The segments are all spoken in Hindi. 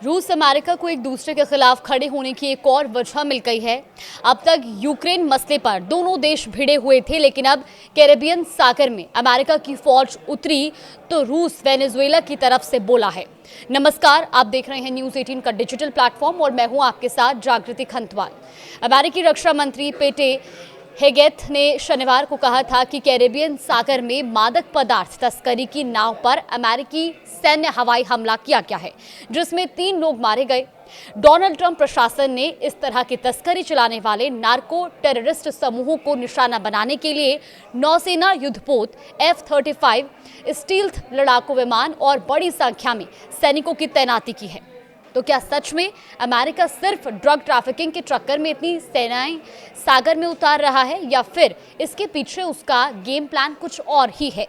रूस अमेरिका को एक दूसरे के खिलाफ खड़े होने की एक और वजह मिल गई है। अब तक यूक्रेन मसले पर दोनों देश भिड़े हुए थे, लेकिन अब कैरेबियन सागर में अमेरिका की फौज उतरी तो रूस वेनेजुएला की तरफ से बोला है। नमस्कार, आप देख रहे हैं न्यूज़ 18 का डिजिटल प्लेटफॉर्म और मैं हूं आपके साथ जागृति खंतवाल। अमेरिकी रक्षा मंत्री पेटे हेगेथ ने शनिवार को कहा था कि कैरेबियन सागर में मादक पदार्थ तस्करी की नाव पर अमेरिकी सैन्य हवाई हमला किया गया है, जिसमें 3 लोग मारे गए। डोनाल्ड ट्रंप प्रशासन ने इस तरह की तस्करी चलाने वाले नार्को टेररिस्ट समूहों को निशाना बनाने के लिए नौसेना युद्धपोत F-35 स्टील्थ लड़ाकू विमान और बड़ी संख्या में सैनिकों की तैनाती की है। तो क्या सच में अमेरिका सिर्फ ड्रग ट्रैफिकिंग के चक्कर में इतनी सेनाएं सागर में उतार रहा है, या फिर इसके पीछे उसका गेम प्लान कुछ और ही है?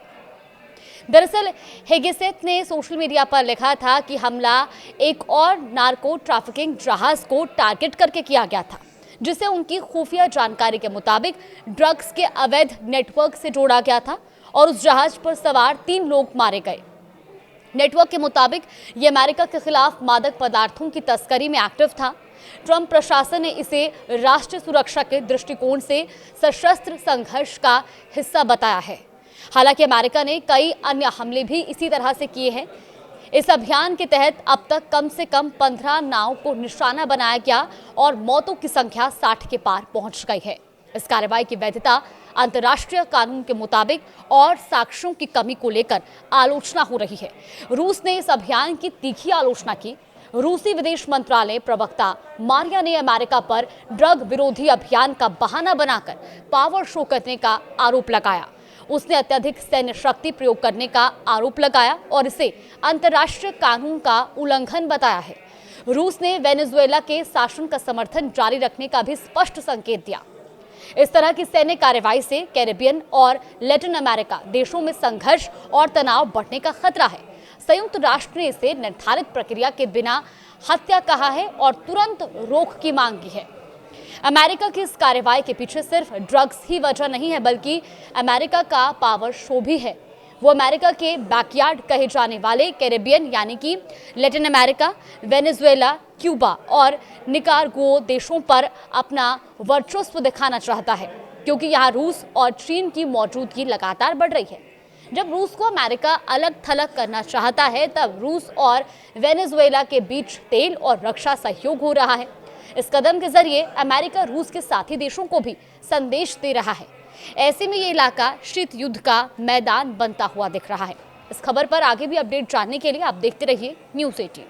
दरअसल हेगेसेथ ने सोशल मीडिया पर लिखा था कि हमला एक और नार्को ट्रैफिकिंग जहाज को टारगेट करके किया गया था, जिसे उनकी खुफिया जानकारी के मुताबिक ड्रग्स के अवैध नेटवर्क से जोड़ा गया था और उस जहाज पर सवार 3 लोग मारे गए। नेटवर्क के मुताबिक ये अमेरिका के खिलाफ मादक पदार्थों की तस्करी में एक्टिव था। ट्रंप प्रशासन ने इसे राष्ट्रीय सुरक्षा के दृष्टिकोण से सशस्त्र संघर्ष का हिस्सा बताया है। हालांकि अमेरिका ने कई अन्य हमले भी इसी तरह से किए हैं। इस अभियान के तहत अब तक कम से कम 15 नाव को निशाना बनाया गया और मौतों की संख्या 60 के पार पहुंच गई है। इस कार्रवाई की वैधता अंतर्राष्ट्रीय कानून के मुताबिक और साक्ष्यों की कमी को लेकर आलोचना हो रही है। रूस ने इस अभियान की तीखी आलोचना की। रूसी विदेश मंत्रालय प्रवक्ता मारिया ने अमेरिका पर ड्रग विरोधी अभियान का बहाना बनाकर पावर शो करने का आरोप लगाया। उसने अत्यधिक सैन्य शक्ति प्रयोग करने का आरोप लगाया और इसे अंतर्राष्ट्रीय कानून का उल्लंघन बताया है। रूस ने वेनेजुएला के शासन का समर्थन जारी रखने का भी स्पष्ट संकेत दिया। इस तरह की सैन्य कार्रवाई से कैरेबियन और लैटिन अमेरिका देशों में संघर्ष और तनाव बढ़ने का खतरा है। संयुक्त राष्ट्र ने इसे निर्धारित प्रक्रिया के बिना हत्या कहा है और तुरंत रोक की मांग की है। अमेरिका की इस कार्रवाई के पीछे सिर्फ ड्रग्स ही वजह नहीं है, बल्कि अमेरिका का पावर शो भी है। वो अमेरिका के बैकयार्ड कहे जाने वाले कैरेबियन यानी कि लैटिन अमेरिका, वेनेजुएला, क्यूबा और निकारागुआ देशों पर अपना वर्चस्व दिखाना चाहता है, क्योंकि यहाँ रूस और चीन की मौजूदगी लगातार बढ़ रही है। जब रूस को अमेरिका अलग थलग करना चाहता है, तब रूस और वेनेजुएला के बीच तेल और रक्षा सहयोग हो रहा है। इस कदम के जरिए अमेरिका रूस के साथी देशों को भी संदेश दे रहा है। ऐसे में ये इलाका शीत युद्ध का मैदान बनता हुआ दिख रहा है। इस खबर पर आगे भी अपडेट जानने के लिए आप देखते रहिए न्यूज़ 18।